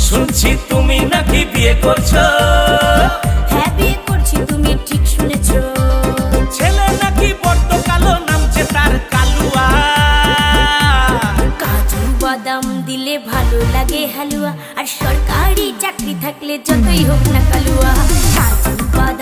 শুনছি তুমি নাকি বিয়ে করছো। হ্যাঁ বিয়ে করছি, তুমি ঠিক শুনেছো। ছেলে নাকি বড্ড কালো, নামছে তার কালুয়া। কাজু বাদাম দিলে ভালো লাগে হালুয়া, আর সরকারি চাকরি থাকলে যতই হোক না কালুয়া। কাজু বাদাম